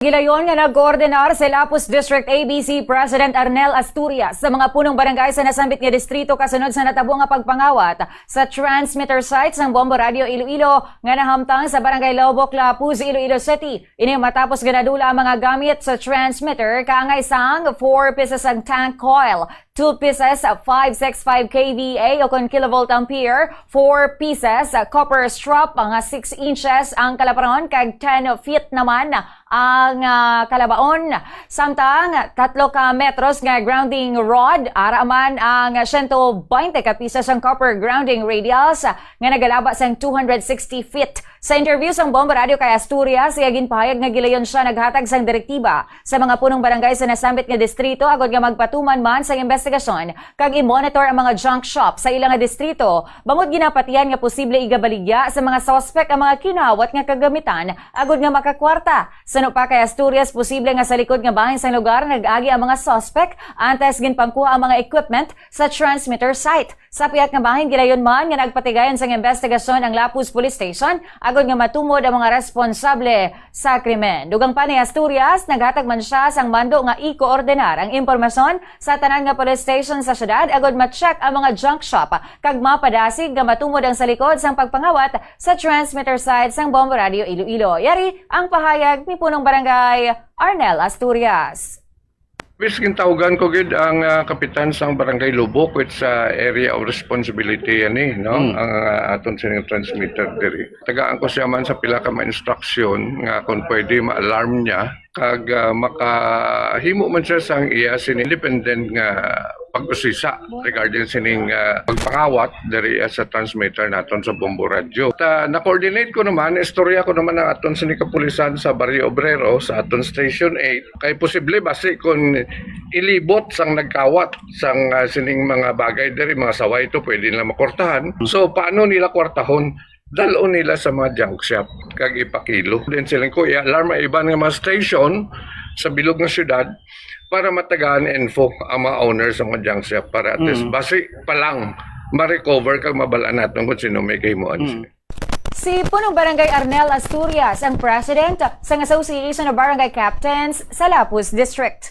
Gilayon nga nag-koordinar sa Lapus District ABC President Arnel Asturias sa mga punong barangay sa nasambit nga distrito kasunod sa natabo nga pagpangawat sa transmitter sites ng Bombo Radio Iloilo nga nahamtang sa Barangay Lobok, Lapus, Iloilo City. Ini matapos ganadula ang mga gamit sa transmitter kaangay sang 4 pieces ang tank coil, 2 pieces 565 kVA o kon kilovolt ampere, 4 pieces copper strap nga 6 inches ang kalaparon kag 10 feet naman ang kalabaon. Samtang 3 ka metros nga grounding rod, araman ang 120 ka pieces ang copper grounding radials nga nagalaba sang 260 feet. Sa interview sang Bombo Radio kay Asturias, siya ginpahayag nga gilayon siya naghatag sang direktiba sa mga punong barangay sa nasambit nga distrito agod nga magpatuman man sa investigasyon kag i-monitor ang mga junk shop sa ilang nga distrito. Bangod ginapatiyan nga posible igabaligya sa mga suspect ang mga kinawat nga kagamitan agod nga makakwarta. Sano pa kay Asturias, posible nga sa likod nga bahin sa lugar nag-agi ang mga suspect antes ginpangkuha ang mga equipment sa transmitter site. Sa piyat nga bahin gilayon man nga nagpatigayon sang investigasyon ang Lapus Police Station agod nga matumod ang mga responsable sa krimen. Dugang pa ni Asturias, naghatag man siya sang mando nga i-koordinar ang impormasyon sa tanan nga police station sa syudad agod ma-check ang mga junk shop kag mapadasig nga matumod ang sa likod sang pagpangawat sa transmitter site sang Bombo Radio Iloilo. Yari ang pahayag ni punong barangay Arnel Asturias. Wis gintawgan ko gid ang kapitan sang Barangay Lubok with sa area of responsibility ani no ang aton sining transmitter diri. Tagaan ko siya man sa pila ka instruction nga kung pwede ma-alarm niya kag makahimo man siya sang iya sin independent nga pag-usisa regarding sining pagpangawat diri sa transmitter naton sa Bombo Radio. Na-coordinate ko naman, istorya ko naman ang aton sining kapulisan sa Barrio Obrero sa aton Station 8 kay posible basi kung ilibot sang nagkawat sang sining mga bagay diri mga saway ito pwede nila makortahan. So paano nila kwartahon? Dalon nila sa mga junk shop kag ipakilo. Then silang ko i-alarm ang iban nga mga station sa bilog ng syudad para matagaan info ang mga owners ng mga junk shop para at least basi pa lang ma-recover kag mabalaan natin kung sino may kahimuan. Si punong barangay Arnel Asturias ang president sa Association of Barangay Captains sa Lapus District.